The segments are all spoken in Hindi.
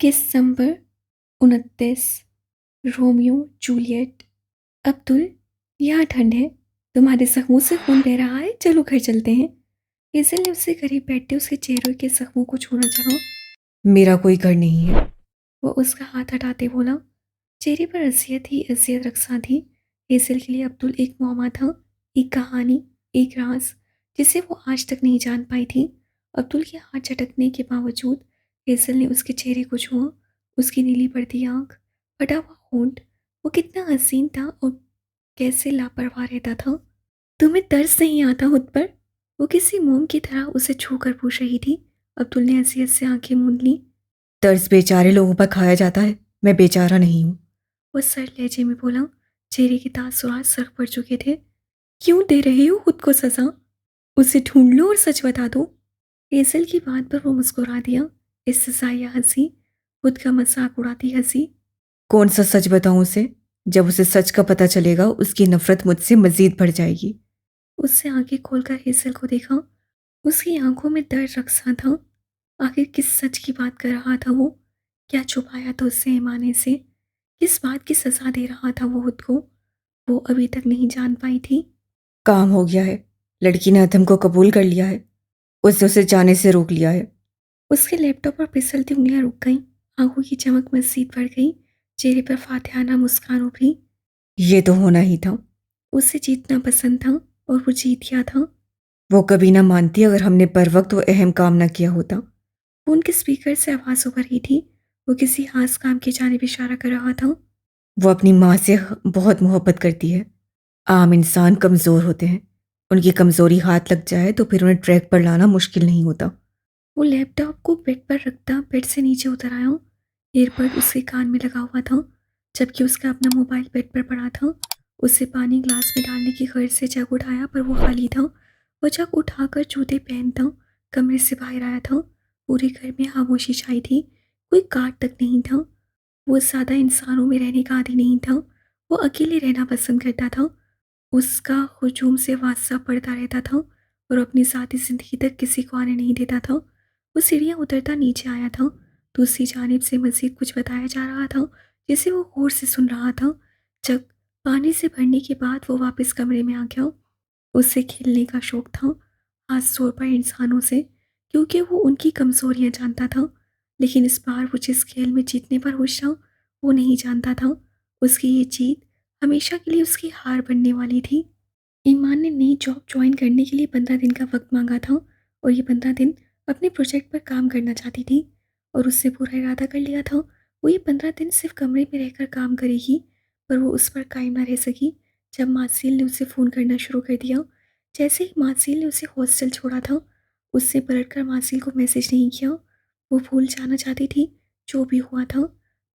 किस नंबर 29। Romeo Juliet. अब्दुल, यहाँ ठंड है। तुम्हारे जख्मों से खून बह रहा है, चलो घर चलते हैं। हेजल ने उससे करीब बैठते उसके चेहरे के जख्मों को छूना चाहा। मेरा कोई घर नहीं है। वो उसका हाथ हटाते बोला। चेहरे पर अजियत ही अजियत रखसा थी। हेजल के लिए अब्दुल एक मौमा था, एक कहानी, एक राज जिसे वो आज तक नहीं जान पाई थी। अब्दुल के हाथ झटकने के बावजूद हेजल ने उसके चेहरे को छुआ। उसकी नीली पड़ती आंख, फटा हुआ होंठ, वो कितना हसीन था और कैसे लापरवाह रहता था। तुम्हें तरस नहीं आता खुद पर? वो किसी मोम की तरह उसे छू कर पूछ रही थी। अब्दुल ने अजियत से आंखें मूंद ली। दर्द बेचारे लोगों पर खाया जाता है, मैं बेचारा नहीं हूँ। वो सर लहजे में बोला। चेहरे के तासुरात सर पड़ चुके थे। क्यों दे रही हो खुद को सजा? उसे ढूंढ लो और सच बता दो। हेजल की बात पर वो मुस्कुरा दिया। इस सजाया हंसी, खुद का मजाक उड़ाती हंसी। कौन सा सच बताऊं उसे? जब उसे सच का पता चलेगा उसकी नफरत मुझसे मजीद बढ़ जाएगी। उससे आंखें खोलकर हेजल को देखा। उसकी आंखों में दर्द रक्सा था। आखिर किस सच की बात कर रहा था वो? क्या छुपाया था उससे ईमाने से? किस बात की सजा दे रहा था वो खुद को? वो अभी तक नहीं जान पाई थी। काम हो गया है। लड़की ने अधम को कबूल कर लिया है। उसने उसे जाने से रोक लिया है। उसके लैपटॉप पर फिसलती उंगलियां रुक गईं। आंखों की चमक मजीद बढ़ गई। चेहरे पर फातिहाना मुस्कान उभरी। ये तो होना ही था। उसे जीतना पसंद था और वो जीत गया था। वो कभी ना मानती अगर हमने बर वक्त वो अहम काम ना किया होता। फोन के स्पीकर से आवाज उभर रही थी। वो किसी खास काम की जानिब इशारा कर रहा था। वो अपनी माँ से बहुत मोहब्बत करती है। आम इंसान कमज़ोर होते हैं। उनकी कमज़ोरी हाथ लग जाए तो फिर उन्हें ट्रैक पर लाना मुश्किल नहीं होता। वो लैपटॉप को बेड पर रखता बेड से नीचे उतर आया। एयरबड उसके कान में लगा हुआ था, जबकि उसका अपना मोबाइल बेड पर पड़ा था। उसे पानी ग्लास में डालने की गर्ज से जग उठाया, पर वो खाली था। वो जग उठाकर जूते पहनता कमरे से बाहर आया था। पूरे घर में खामोशी छाई थी। कोई काट तक नहीं था। वो ज़्यादा इंसानों में रहने का आदी नहीं था। वो अकेले रहना पसंद करता था। उसका हुजूम से वास्ता पड़ता रहता था और अपनी ज़ाती ज़िंदगी तक किसी को आने नहीं देता था। वो सीढ़ियाँ उतरता नीचे आया था। दूसरी जानिब से मज़ीद कुछ बताया जा रहा था, जिसे वो गौर से सुन रहा था। जब पानी से भरने के बाद वो वापस कमरे में आ गया। उसे खेलने का शौक था, खास तौर पर इंसानों से, क्योंकि वो उनकी कमज़ोरियाँ जानता था। लेकिन इस बार वो जिस खेल में जीतने पर खुश था, वो नहीं जानता था उसकी ये जीत हमेशा के लिए उसकी हार बनने वाली थी। ईमान ने नई जॉब ज्वाइन करने के लिए 15 दिन का वक्त मांगा था, और ये 15 दिन अपने प्रोजेक्ट पर काम करना चाहती थी। और उससे पूरा इरादा कर लिया था वो ये 15 दिन सिर्फ कमरे में रहकर काम करेगी। पर वो उस पर कायम ना रह सकी। जब मासील ने उसे फ़ोन करना शुरू कर दिया, जैसे ही मासील ने उसे हॉस्टल छोड़ा था, उससे पलटकर मासील को मैसेज नहीं किया। वो भूल जाना चाहती थी जो भी हुआ था,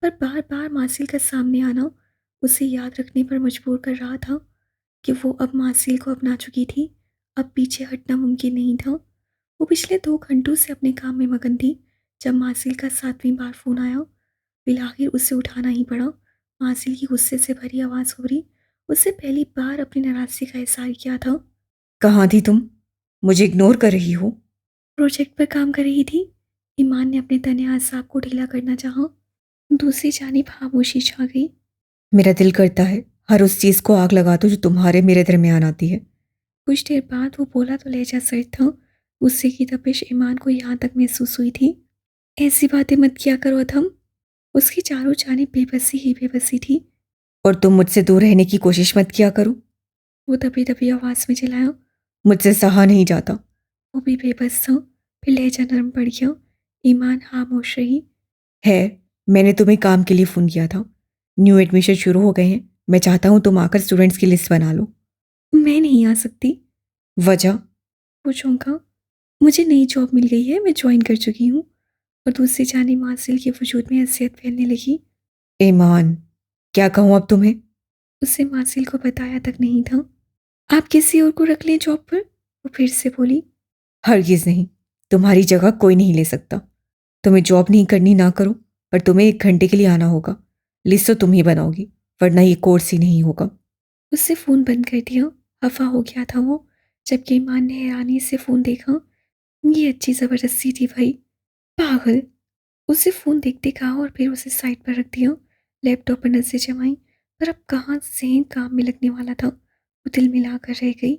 पर बार बार मासील का सामने आना उसे याद रखने पर मजबूर कर रहा था कि वो अब मासिल को अपना चुकी थी। अब पीछे हटना मुमकिन नहीं था। वो पिछले 2 घंटों से अपने काम में मगन थी। जब मासिल का 7वीं बार फ़ोन आया, बिलाखिर उसे उठाना ही पड़ा। मासिल की गुस्से से भरी आवाज़ हो रही। उससे पहली बार अपनी नाराज़गी का इज़हार किया था। कहाँ थी तुम? मुझे इग्नोर कर रही हो? प्रोजेक्ट पर काम कर रही थी। ईमान ने अपने तने आसाब को ढीला करना चाहा। दूसरी जानिब खामोशी छा गई। मेरा दिल करता है हर उस चीज़ को आग लगा दो जो तुम्हारे मेरे दरमियान आती है। कुछ देर बाद वो बोला तो लहजा सर्द था। गुस्से की तपिश ईमान को यहाँ तक महसूस हुई थी। ऐसी बातें मत किया करो अधम। उसकी चारों जानिब बेबसी ही बेबसी थी। और तुम मुझसे दूर रहने की कोशिश मत किया करो। वो दबी दबी आवाज़ में चिल्लाया। मुझसे सहा नहीं जाता। वो भी बेबस था। फिर लहजा नरम पड़ गया। ईमान खामोश रही। है, मैंने तुम्हें काम के लिए फ़ोन किया था। न्यू एडमिशन शुरू हो गए हैं। मैं चाहता हूँ तुम आकर स्टूडेंट्स की लिस्ट बना लो। मैं नहीं आ सकती। वजह? वो चौंका। मुझे नई जॉब मिल गई है, मैं ज्वाइन कर चुकी हूँ। और दूसरी जानिब मासिल के वजूद में हंसियत फैलने लगी। ईमान, क्या कहूँ अब तुम्हें? उससे मासिल को बताया तक नहीं था। आप किसी और को रख लें जॉब पर, वो फिर से बोली। हरगिज़ नहीं। तुम्हारी जगह कोई नहीं ले सकता। तुम्हें जॉब नहीं करनी ना करो, पर तुम्हें 1 घंटे के लिए आना होगा। लिस्ट तो तुम ही बनाओगी, वरना ये कोर्स ही नहीं होगा। उससे फ़ोन बंद कर दिया। खफा हो गया था वो। जबकि ईमान ने हैरानी से फ़ोन देखा। ये अच्छी ज़बरदस्ती थी भाई। पागल। उसे फ़ोन देखते कहा और फिर उसे साइड पर रख दिया। लैपटॉप पर नज़रें जमाईं, पर अब कहाँ ज़हन काम में लगने वाला था। वो दिल मिलाकर रह गई।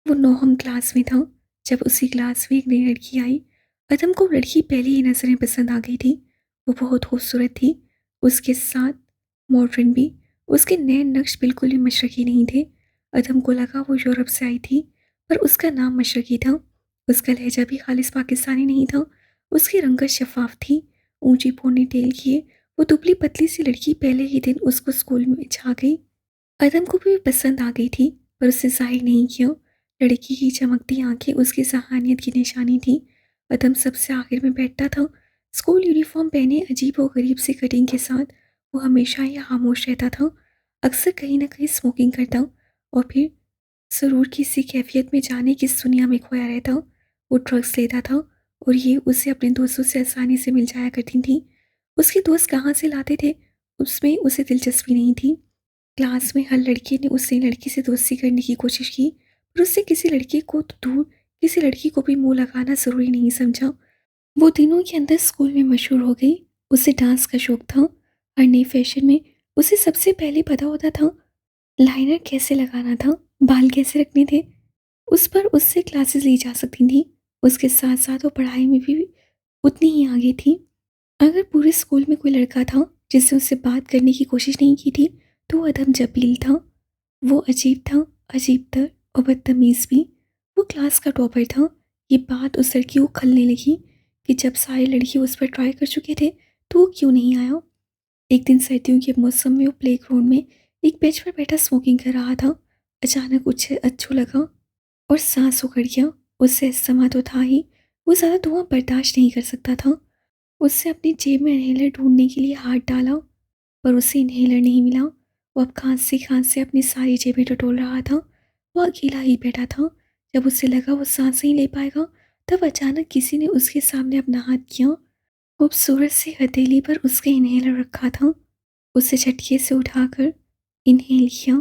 वो 9वीं क्लास में था जब उसी क्लास में एक नई लड़की आई। अदम को लड़की पहले ही नज़र में पसंद आ गई थी। वो बहुत खूबसूरत थी, उसके साथ मॉडर्न भी। उसके नए नक्श बिल्कुल भी मशरकी नहीं थे। अदम को लगा वो यूरोप से आई थी, पर उसका नाम मशरकी था। उसका लहजा भी खालिस पाकिस्तानी नहीं था। उसकी रंगत शफाफ थी, ऊंची पोनी टेल किए। वो दुबली पतली सी लड़की पहले ही दिन उसको स्कूल में छा गई। अदम को भी पसंद आ गई थी, पर उसने जाहिर नहीं किया। लड़की की चमकती आंखें उसकी जहानियत की निशानी थी। अदम सबसे आखिर में बैठता था, स्कूल यूनिफॉर्म पहने अजीब और गरीब सी कटिंग के साथ। वो हमेशा ही खामोश रहता था, अक्सर कहीं ना कहीं स्मोकिंग करता और फिर ज़रूर किसी कैफियत में जाने किस दुनिया में खोया रहता। वो ड्रग्स लेता था और ये उसे अपने दोस्तों से आसानी से मिल जाया करती थी। उसके दोस्त कहाँ से लाते थे उसमें उसे दिलचस्पी नहीं थी। क्लास में हर लड़के ने उससे लड़की से दोस्ती करने की कोशिश की, पर उससे किसी लड़के को तो दूर, किसी लड़की को भी मुंह लगाना ज़रूरी नहीं समझा। वो दिनों के अंदर स्कूल में मशहूर हो गई। उसे डांस का शौक था। हर नए फैशन में उसे सबसे पहले पता होता था लाइनर कैसे लगाना था, बाल कैसे रखने थे। उस पर उससे क्लासेस ली जा सकती थी। उसके साथ साथ वो पढ़ाई में भी उतनी ही आगे थी। अगर पूरे स्कूल में कोई लड़का था जिससे उससे बात करने की कोशिश नहीं की थी, तो वो अदम जबील था। वो अजीब था, अजीब तर और बदतमीज़ भी। वो क्लास का टॉपर था। ये बात उस लड़की को खलने लगी कि जब सारे लड़के उस पर ट्राई कर चुके थे, तो वो क्यों नहीं आया। एक दिन सर्दियों के मौसम में वो प्लेग्राउंड में एक बेंच पर बैठा स्मोकिंग कर रहा था। अचानक उसे अच्छू लगा और सांस उखड़ गया। उससे अस्थमा तो था ही, वो ज़्यादा धुआं बर्दाश्त नहीं कर सकता था। उसने अपनी जेब में इन्हेलर ढूंढने के लिए हाथ डाला, पर उसे इन्हेलर नहीं मिला। वो अब खांसते अपनी सारी जेबें टटोल रहा था। वो अकेला ही बैठा था। जब उसे लगा वो सांस नहीं ले पाएगा, तब अचानक किसी ने उसके सामने अपना हाथ किया। खूबसूरत सी हथेली पर उसके इन्हेलर रखा था। उसे झटके से उठाकर इन्हेल किया।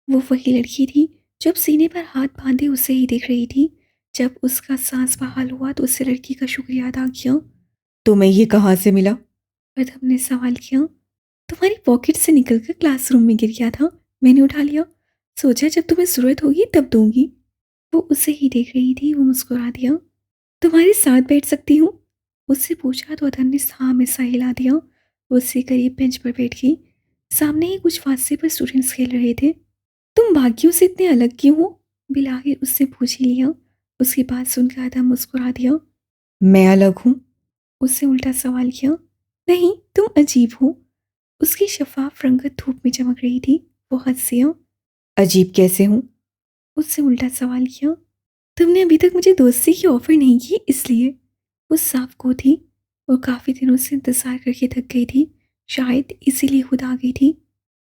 वो वही लड़की थी जब सीने पर हाथ बांधे उसे ही देख रही थी। जब उसका सांस बहाल हुआ तो उससे लड़की का शुक्रिया अदा किया। तुम्हें ये कहाँ से मिला? अदम ने सवाल किया। तुम्हारी पॉकेट से निकलकर क्लासरूम में गिर गया था, मैंने उठा लिया। सोचा जब तुम्हें जरूरत होगी तब दूंगी। वो उसे ही देख रही थी। वो मुस्कुरा दिया। तुम्हारे साथ बैठ सकती हूँ, उससे पूछा तो अदम ने हाँ में सा हिला दिया। वो उससे करीब बेंच पर बैठ गई। सामने ही कुछ फासले पर स्टूडेंट्स खेल रहे थे। तुम बाकियों से इतने अलग क्यों हो, बिलाहिर उससे पूछ ही लिया। उसकी बात सुनकर अदम मुस्कुरा दिया। मैं अलग हूँ? उससे उल्टा सवाल किया। नहीं, तुम अजीब हो। उसकी शफाफ रंगत धूप में चमक रही थी। वो हंसिया। अजीब कैसे हूँ? उससे उल्टा सवाल किया। तुमने अभी तक मुझे दोस्ती की ऑफर नहीं की, इसलिए। वो साफ को थी। वो काफी दिनों से इंतजार करके थक गई थी, शायद इसीलिए खुद आ गई थी।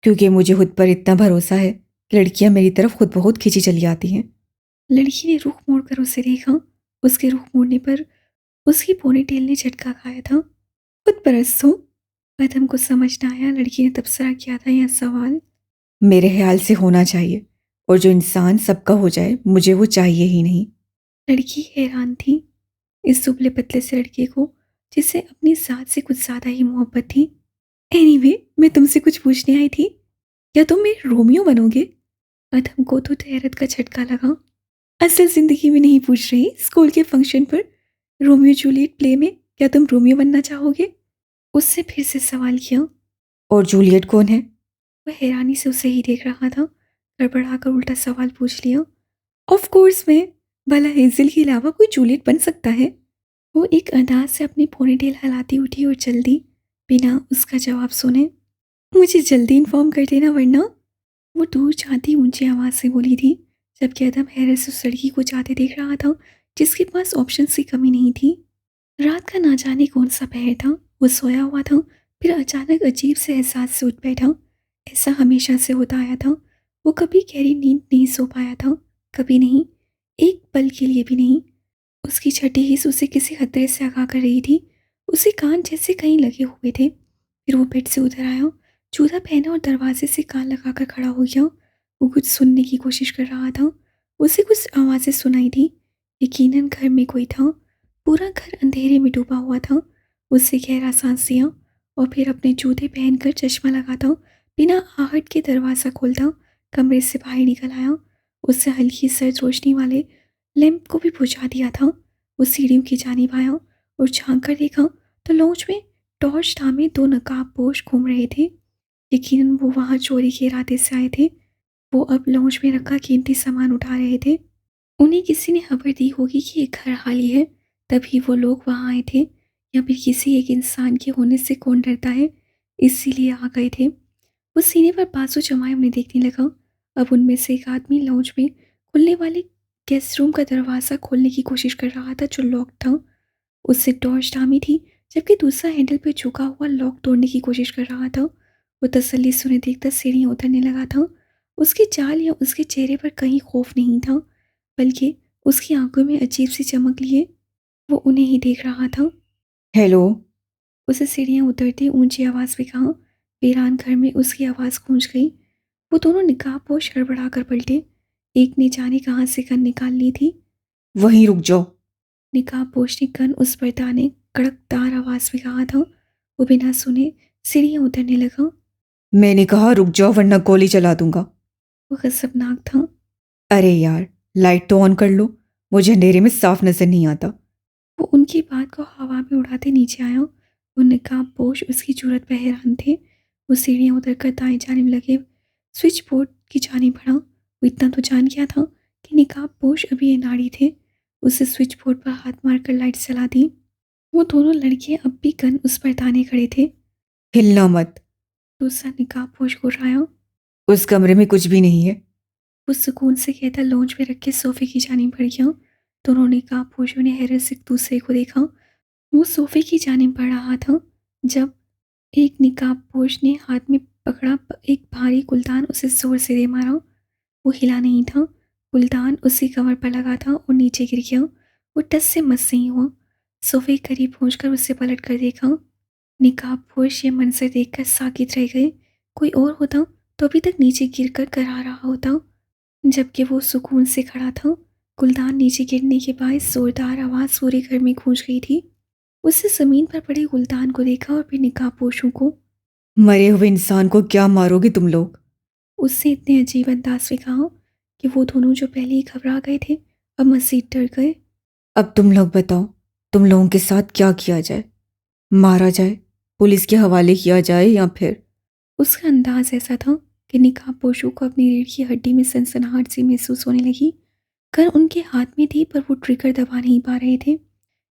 क्योंकि मुझे खुद पर इतना भरोसा है कि लड़कियां मेरी तरफ खुद बहुत खींची चली आती हैं। लड़की ने रुख मोड़कर उसे देखा। उसके रुख मोड़ने पर उसकी पोनीटेल ने झटका खाया था। खुद परस्त हो। अदम को समझ न आया लड़की ने तबसरा किया था यह सवाल। मेरे ख्याल से होना चाहिए, और जो इंसान सबका हो जाए मुझे वो चाहिए ही नहीं। लड़की हैरान थी इस दुबले पतले से लड़के को, जिसे अपनी जात से कुछ ज्यादा ही मोहब्बत थी। एनीवे, मैं तुमसे कुछ पूछने आई थी। क्या तुम मेरे रोमियो बनोगे? अदम को तो हैरत का झटका लगा। असल जिंदगी में नहीं पूछ रही, स्कूल के फंक्शन पर रोमियो जूलियट प्ले में क्या तुम रोमियो बनना चाहोगे? उससे फिर से सवाल किया। और जूलियट कौन है? वह हैरानी से उसे ही देख रहा था। गड़बड़ाकर उल्टा सवाल पूछ लिया। ऑफ कोर्स मैं। भला हेजल के अलावा कोई जूलियट बन सकता है? वो एक अंदाज से अपनी पोनीटेल हिलाती उठी और चल दी, बिना उसका जवाब सुने। मुझे जल्दी इन्फॉर्म कर देना, वरना। वो दूर जाती ऊंची आवाज से बोली थी, जबकि अदम हैरत से उस लड़की को जाते देख रहा था जिसके पास ऑप्शंस की कमी नहीं थी। रात का ना जाने कौन सा पहर था। वो सोया हुआ था, फिर अचानक अजीब से एहसास से उठ बैठा। ऐसा हमेशा से होता आया था। वो कभी गहरी नींद नहीं सो पाया था, कभी नहीं, एक पल के लिए भी नहीं। उसकी छठी हिस्स उसे किसी खतरे से आगाह कर रही थी। उसे कान जैसे कहीं लगे हुए थे। फिर वो बेड से उतर आया, जूता पहना और दरवाजे से कान लगाकर खड़ा हो गया। वो कुछ सुनने की कोशिश कर रहा था। उसे कुछ आवाज़ें सुनाई दी। यकीनन घर में कोई था। पूरा घर अंधेरे में डूबा हुआ था। उससे गहरा सांस लिया और फिर अपने जूते पहनकर चश्मा लगाता बिना आहट के दरवाज़ा खोलता कमरे से बाहर निकल आया। उससे हल्की सर्द रोशनी वाले लैंप को भी बुझा दिया था। वो सीढ़ियों की जानिब आया और झांक कर देखा तो लॉन्च में टॉर्च थामे दो नकाबपोश घूम रहे थे। यकीनन वो वहाँ चोरी के इरादे से आए थे। वो अब लॉन्च में रखा कीमती सामान उठा रहे थे। उन्हें किसी ने खबर दी होगी कि ये घर खाली है, तभी वो लोग वहाँ आए थे, या फिर किसी एक इंसान के होने से कौन डरता है, इसीलिए आ गए थे। वो सीने पर बाजू जमाए उन्हें देखने लगा। अब उनमें से एक आदमी लाउंज में खुलने वाले गेस्ट रूम का दरवाज़ा खोलने की कोशिश कर रहा था जो लॉक था। उससे टॉर्च थामी थी, जबकि दूसरा हैंडल पे झुका हुआ लॉक तोड़ने की कोशिश कर रहा था। वो तसल्ली से उन्हें देखकर सीढ़ियाँ उतरने लगा था। उसकी चाल या उसके चेहरे पर कहीं खौफ नहीं था, बल्कि उसकी आंखों में अजीब सी चमक लिए वो उन्हें ही देख रहा था। हेलो। उसे सीढ़ियाँ उतरते ऊंची आवाज़ में कहा। वीरान घर में उसकी आवाज़ गूंज गई। वो दोनों निकाबपोश हड़बड़ा कर पलटे। एक ने जाने कहाँ से गन निकाल ली थी। वहीं रुक जाओ। निकाबपोश ने गन उस पर दाने कड़कदार आवाज़ में कहा था। वो बिना सुने सीढ़ियाँ उतरने लगा। मैंने कहा रुक जाओ वरना गोली चला दूंगा। वो खतरनाक था। अरे यार, लाइट तो ऑन कर लो, मुझे अंधेरे में साफ नजर नहीं आता। वो उनकी बात को हवा में उड़ाते नीचे आया। वो नकाबपोश उसकी जरूरत पर हैरान थे। वो सीढ़ियाँ उतरकर दाएं जानिब लगे स्विच बोर्ड की जानिब बढ़ा। वो इतना तो जान गया था कि नकाबपोश अभी अनाड़ी थे। उसे स्विच बोर्ड पर हाथ मारकर लाइट जला दी। वो दोनों लड़के अब भी गन उस पर ताने खड़े थे। हिलना मत। दूसरा नकाबपोश घुर्राया। उस कमरे में कुछ भी नहीं है। वो सुकून से कहता लॉन्च में रखे सोफे की जानिब बढ़ गया। दोनों नकाबपोशों ने हैरत से एक दूसरे को देखा। वो सोफे की जानिब बढ़ रहा था जब एक नकाबपोश ने हाथ में पकड़ा एक भारी गुलदान उसे जोर से दे मारा। वो हिला नहीं था। गुलदान उसकी कमर पर लगा था और नीचे गिर गया। वो टस से मस नहीं हुआ। सोफे के करीब पहुंचकर उसे पलट कर देखा। नकाबपोश ये मंजर देखकर साकित रह गए। कोई और होता तो अभी तक नीचे गिरकर करा रहा होता, जबकि वो सुकून से खड़ा था। गुलदान नीचे गिरने के बाद जोरदार आवाज़ पूरे घर में गूंज गई थी। उसने जमीन पर पड़े गुलदान को देखा और फिर नकाबपोशों को। मरे हुए इंसान को क्या मारोगे तुम लोग? उससे इतने अजीब अंदाज में कहा कि वो दोनों जो पहले ही घबरा गए थे अब मजीद डर गए। अब तुम लोग बताओ, तुम लोगों के साथ क्या किया जाए? मारा जाए, पुलिस के हवाले किया जाए, या फिर? उसका अंदाज ऐसा था कि नकाबपोशों को अपनी रीढ़ की हड्डी में सनसनाहट सी महसूस होने लगी। कर उनके हाथ में थी पर वो ट्रिगर दबा नहीं पा रहे थे।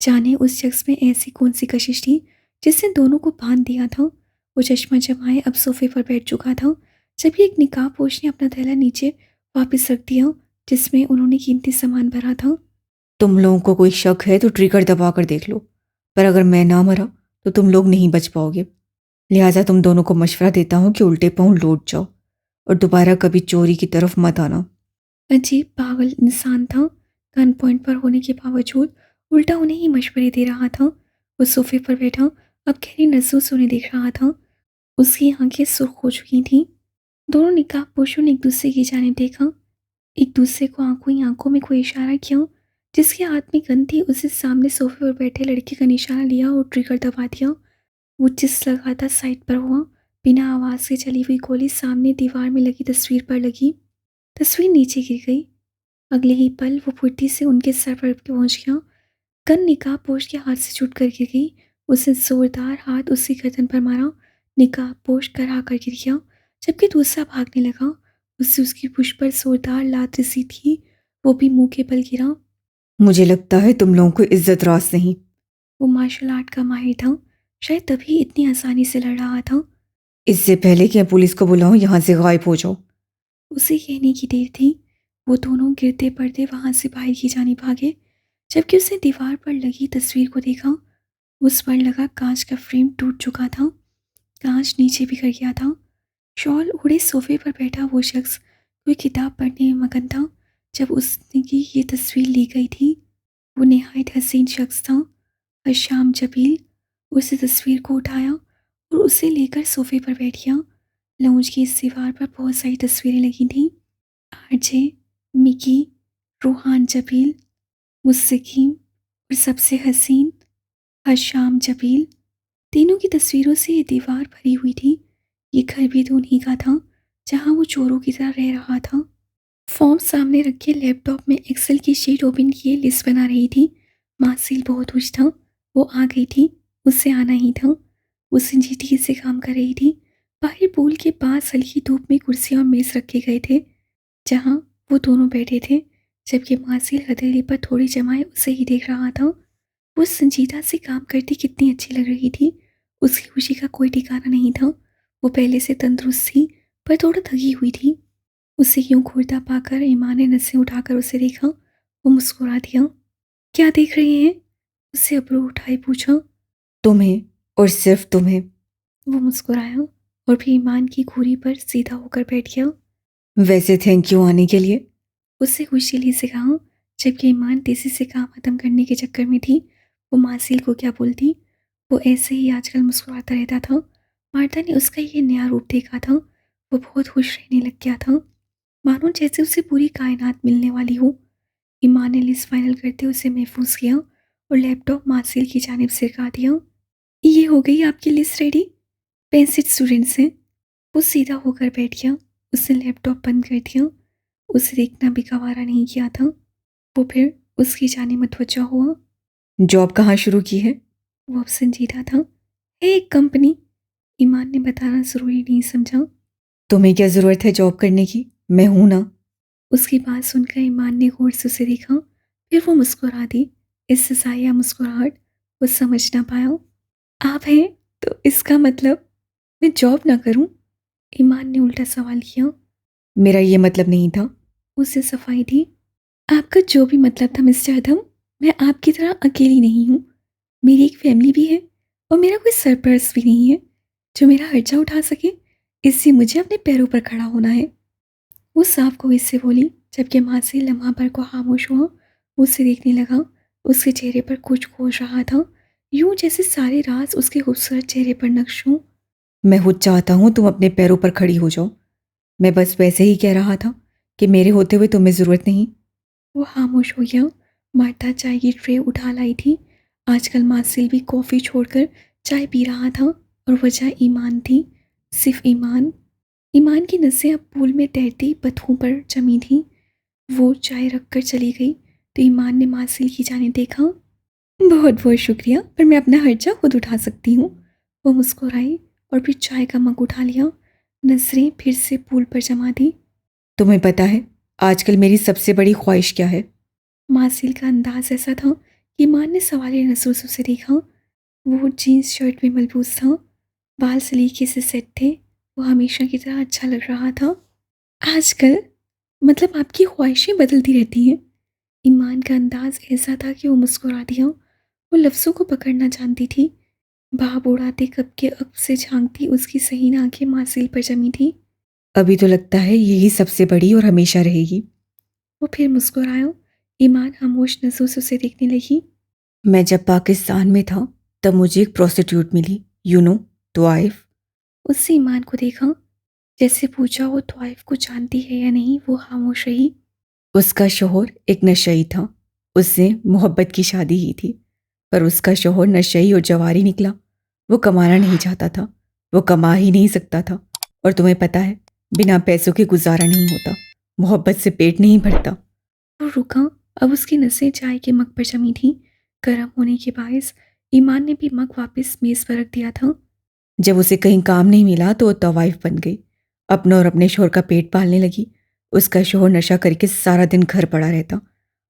जाने उस शख्स में ऐसी कौन सी कशिश थी जिसने दोनों को बांध दिया था। वो चश्मा जमाए अब सोफे पर बैठ चुका था, जबकि एक नकाबपोश ने अपना थैला नीचे वापस रख दिया जिसमें उन्होंने कीमती सामान भरा था। तुम लोगों को कोई शक है तो ट्रिगर दबा कर देख लो, पर अगर मैं ना मरा तो तुम लोग नहीं बच पाओगे। लिहाजा तुम दोनों को मशवरा देता हूँ कि उल्टे पांव लौट जाओ और दोबारा कभी चोरी की तरफ मत आना। अजीब पागल इंसान था। गन पॉइंट पर होने के बावजूद उल्टा उन्हें ही मशवरे दे रहा था। वो सोफे पर बैठा अब गहरी नजरों से उन्हें देख रहा था। उसकी आंखें सुर्ख हो चुकी थीं। दोनों नकाबपोशों ने एक दूसरे की जानिब देखा। एक दूसरे को आंखों ही आंखों में कोई इशारा किया। जिसके हाथ में गन थी उसे सामने सोफे पर बैठे लड़के का निशाना लिया और ट्रिगर दबा दिया। वो जिस लगातार साइड पर हुआ। बिना आवाज के चली हुई गोली सामने दीवार में लगी तस्वीर पर लगी। तस्वीर नीचे गिर गई। अगले ही पल वो फुर्ती से उनके सर पर पहुंच गया। गन नकाबपोश के हाथ से छूट कर गिर गई। उसने जोरदार हाथ उसकी गर्दन पर मारा। नकाबपोश करा कर गिर गया, जबकि दूसरा भागने लगा। उससे उसकी पुश पर जोरदार लात रसी थी। वो भी मुंह के बल गिरा। मुझे लगता है तुम लोगों को इज्जत रास नहीं। वो मार्शल आर्ट का माहिर था, शायद तभी इतनी आसानी से लड़ रहा था। इससे पहले कि मैं पुलिस को बुलाऊं, यहाँ से गायब हो जाओ। उसे कहने की देर थी। वो दोनों गिरते पड़ते वहां से बाहर की जाने भागे, जबकि उसने दीवार पर लगी तस्वीर को देखा। उस पर लगा कांच का फ्रेम टूट चुका था। कांच नीचे बिखर गया था। शॉल ओढ़े सोफे पर बैठा वो शख्स कोई किताब पढ़ने में मगन था जब उसने की ये तस्वीर ली गई थी। वो निहायत हसीन शख्स था, हशाम जबील। उसे तस्वीर को उठाया और उसे लेकर सोफे पर बैठ गया। लाउंज की इस दीवार पर बहुत सारी तस्वीरें लगी थीं। आरजे, मिकी, रूहान जबील, मुस्तकीम और सबसे हसीन हशाम जबील। तीनों की तस्वीरों से ये दीवार भरी हुई थी। ये घर भी तो उन्हीं का था, जहाँ वो चोरों की तरह रह रहा था। फॉर्म सामने रख के लैपटॉप में एक्सेल की शीट ओपन किए लिस्ट बना रही थी। मासिल बहुत खुश था। वो आ गई थी, उससे आना ही था। वो संजीदगी से काम कर रही थी। बाहर पूल के पास हल्की धूप में कुर्सियाँ और मेज रखे गए थे, जहाँ वो दोनों बैठे थे, जबकि मासिल हथेली पर थोड़ी जमाए उसे ही देख रहा था। वो संजीदा से काम करती कितनी अच्छी लग रही थी। उसकी खुशी का कोई ठिकाना नहीं था। वो पहले से तंदुरुस्त थी, पर थोड़ा थकी हुई थी। उसे यूं घूरता पाकर ईमान ने नसें उठाकर उसे देखा। वो मुस्कुरा दिया। क्या देख रहे हैं? उससे अब्रू उठाए पूछा। तुम्हें, और सिर्फ तुम्हें। वो मुस्कुराया और फिर ईमान की घूरी पर सीधा होकर बैठ गया। वैसे थैंक यू आने के लिए। उससे खुशीली से कहा, जबकि ईमान तेजी से काम खत्म करने के चक्कर में थी। वो मासिल को क्या बोलती। वो ऐसे ही आजकल मुस्कुराता रहता था। मार्ता ने उसका ये नया रूप देखा था। वो बहुत खुश रहने लग गया था, मानो जैसे उसे पूरी कायनात मिलने वाली हो। ईमान ने लिस्ट फाइनल करते उसे महफूज किया और लैपटॉप मासिल की जानिब से लगा दिया। ये हो गई आपकी लिस्ट रेडी? 65 स्टूडेंट्स हैं। वो सीधा होकर बैठ गया। उसने लैपटॉप बंद कर दिया। उसे देखना भी गवारा नहीं किया था। वो फिर उसकी जानिब मुतवज्जो हुआ। जॉब कहाँ शुरू की है? वो अब संजीदा था। है एक कंपनी। ईमान ने बताना ज़रूरी नहीं समझा। तुम्हें क्या ज़रूरत है जॉब करने की? मैं हूं ना। उसकी बात सुनकर ईमान ने गौर से उसे देखा। फिर वो मुस्कुरा दी। इससे साया मुस्कुराहट वो समझ ना पाया। आप हैं तो इसका मतलब मैं जॉब ना करूं? ईमान ने उल्टा सवाल किया। मेरा ये मतलब नहीं था। उसे सफाई दी। आपका जो भी मतलब था मिस्टर अदम, मैं आपकी तरह अकेली नहीं हूँ। मेरी एक फैमिली भी है और मेरा कोई सरपरस्त भी नहीं है जो मेरा खर्चा उठा सके। इससे मुझे अपने पैरों पर खड़ा होना है। वो साफ को इससे बोली, जबकि माँ से लम्हा भर को खामोश हुआ। वो उसे देखने लगा। उसके चेहरे पर कुछ खोज रहा था, यूं जैसे सारे राज उसके खूबसूरत चेहरे पर नक्श हों। मैं खुद चाहता हूँ तुम अपने पैरों पर खड़ी हो जाओ। मैं बस वैसे ही कह रहा था कि मेरे होते हुए तुम्हें ज़रूरत नहीं। वो खामोश हो गया। मार्ता चाय की ट्रे उठा लाई थी। आजकल मासिल भी कॉफ़ी छोड़कर चाय पी रहा था और वजह ईमान थी, सिर्फ ईमान। ईमान की नसें अब पूल में तैरती बतखों पर जमी थीं। वो चाय रखकर चली गई तो ईमान ने मासिल की जाने देखा। बहुत बहुत शुक्रिया, पर मैं अपना खर्चा खुद उठा सकती हूँ। वो मुस्कुराई और फिर चाय का मग उठा लिया। नजरें फिर से पूल पर जमा दी। तुम्हें पता है आजकल मेरी सबसे बड़ी ख्वाहिश क्या है? मासिल का अंदाज ऐसा था कि ईमान ने सवालिया नजरों से उसे देखा। वो जीन्स शर्ट में मलबूस था। बाल सलीके से सेट थे। वो हमेशा की तरह अच्छा लग रहा था। आजकल मतलब आपकी ख्वाहिशें बदलती रहती हैं। ईमान का अंदाज ऐसा था कि वो मुस्कुरा दिया। वो लफ्ज़ों को पकड़ना जानती थी। भाप उड़ाते कब के अब से झांकती उसकी सहीन आंखें मासिल पर जमी थी। अभी तो लगता है यही सबसे बड़ी और हमेशा रहेगी। वो फिर मुस्कुराया। ईमान खामोश नजरों से उसे देखने लगी। मैं जब पाकिस्तान में था तब मुझे एक प्रोस्टिट्यूट मिली, ट्वाइफ। उससे ईमान को देखा, जैसे पूछा वो तवाइफ को जानती है या नहीं। वो खामोश रही। उसका शौहर एक नशई था। उससे मोहब्बत की शादी की थी, पर उसका शौहर नशई और जवारी निकला। वो कमाना नहीं चाहता था। वो कमा ही नहीं सकता था। और तुम्हें पता है बिना पैसों के गुजारा नहीं होता। मोहब्बत से पेट नहीं भरता। वो रुका। अब उसकी नसें चाय के मग पर जमी थी। गर्म होने के बायस ईमान ने भी मग वापस मेज पर रख दिया था। जब उसे कहीं काम नहीं मिला तो वो तवाइफ बन गई। अपना और अपने शोहर का पेट पालने लगी। उसका शोहर नशा करके सारा दिन घर पड़ा रहता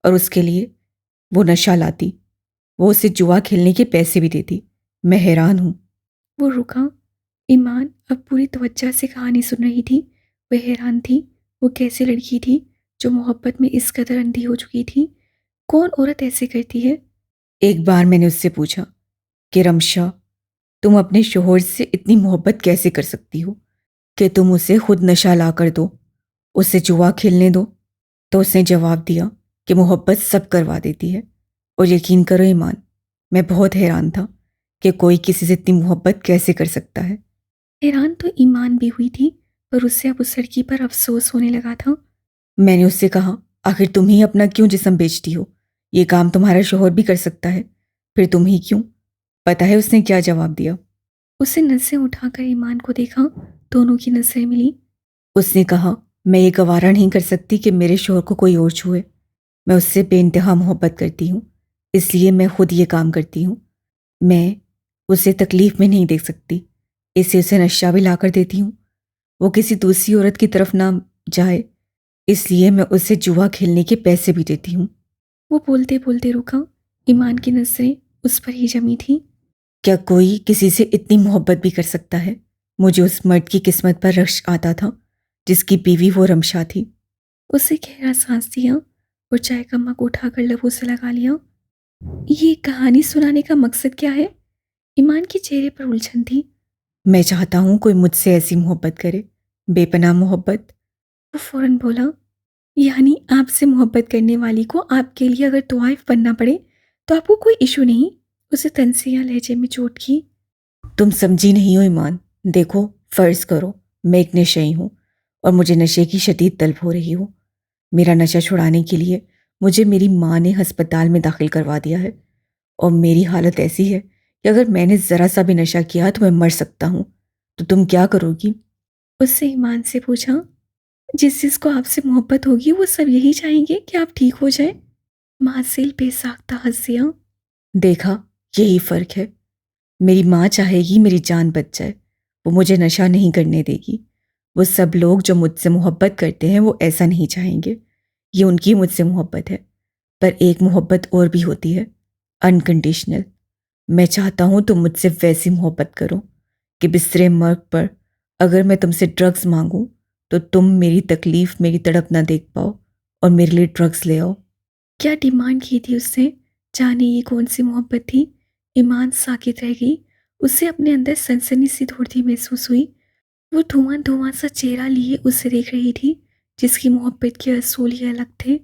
और उसके लिए वो नशा लाती। वो उसे जुआ खेलने के पैसे भी देती। मैं हैरान हूँ। वो रुका। ईमान अब पूरी तवज्जो से कहानी सुन रही थी। वह हैरान थी। वो कैसी लड़की थी जो मोहब्बत में इस कदर अंधी हो चुकी थी? कौन औरत ऐसे करती है? एक बार मैंने उससे पूछा कि रमशा, तुम अपने शोहर से इतनी मोहब्बत कैसे कर सकती हो कि तुम उसे खुद नशा ला कर दो, उसे जुआ खेलने दो? तो उसने जवाब दिया कि मोहब्बत सब करवा देती है। और यकीन करो ईमान, मैं बहुत हैरान था कि कोई किसी से इतनी मोहब्बत कैसे कर सकता है। हैरान तो ईमान भी हुई थी, पर उससे अब उस लड़की पर अफसोस होने लगा था। मैंने उससे कहा, आखिर तुम ही अपना क्यों जिस्म बेचती हो? ये काम तुम्हारा शोहर भी कर सकता है, फिर तुम ही क्यों? पता है उसने क्या जवाब दिया? उसने नज़रें उठाकर ईमान को देखा। दोनों की नज़रें मिली। उसने कहा, मैं ये गवारा नहीं कर सकती कि मेरे शोहर को कोई और छुए। मैं उससे बेइंतहा मोहब्बत करती हूँ, इसलिए मैं खुद ये काम करती हूँ। मैं उसे तकलीफ में नहीं देख सकती, इससे उसे नशा भी ला कर देती हूँ। वो किसी दूसरी औरत की तरफ ना जाए, इसलिए मैं उसे जुआ खेलने के पैसे भी देती हूँ। वो बोलते बोलते रुका। ईमान की नज़रें उस पर ही जमी थी। क्या कोई किसी से इतनी मोहब्बत भी कर सकता है? मुझे उस मर्द की किस्मत पर रश्क आता था जिसकी बीवी वो रमशा थी। उसे गहरा सांस दिया और चाय का मग उठाकर लबों से लगा लिया। ये कहानी सुनाने का मकसद क्या है? ईमान के चेहरे पर उलझन थी। मैं चाहता हूँ कोई मुझसे ऐसी मोहब्बत करे, बेपनाह मोहब्बत। वो फौरन बोला, यानी आपसे मोहब्बत करने वाली को आपके लिए अगर तवाइफ बनना पड़े तो आपको कोई इशू नहीं? उसे तनसिया लहजे में चोट की। तुम समझी नहीं हो ईमान। देखो, फर्ज करो मैं एक नशेई हूँ और मुझे नशे की शदीद तलब हो रही हो। मेरा नशा छुड़ाने के लिए मुझे मेरी माँ ने अस्पताल में दाखिल करवा दिया है और मेरी हालत ऐसी है कि अगर मैंने ज़रा सा भी नशा किया तो मैं मर सकता हूँ। तो तुम क्या करोगी? उससे ईमान से पूछा, जिसको आपसे मोहब्बत होगी वो सब यही चाहेंगे कि आप ठीक हो जाए? मासिल बेसाख्ता हंस दिया। देखा, यही फ़र्क है। मेरी माँ चाहेगी मेरी जान बच जाए, वो मुझे नशा नहीं करने देगी। वो सब लोग जो मुझसे मोहब्बत करते हैं वो ऐसा नहीं चाहेंगे। ये उनकी मुझसे मोहब्बत है। पर एक मोहब्बत और भी होती है, अनकंडीशनल। मैं चाहता हूँ तुम मुझसे वैसी मोहब्बत करो कि बिस्तरे मर्ग पर अगर मैं तुमसे ड्रग्स मांगूं तो तुम मेरी तकलीफ़, मेरी तड़प ना देख पाओ और मेरे लिए ड्रग्स ले आओ। क्या डिमांड की थी उसने? जाने ये कौन सी मोहब्बत थी? ईमान साकित रह गई। उसे अपने अंदर सनसनी सी दौड़ती महसूस हुई। वो धुआं धुआं सा चेहरा लिए उसे देख रही थी, जिसकी मोहब्बत के असूल ही अलग थे।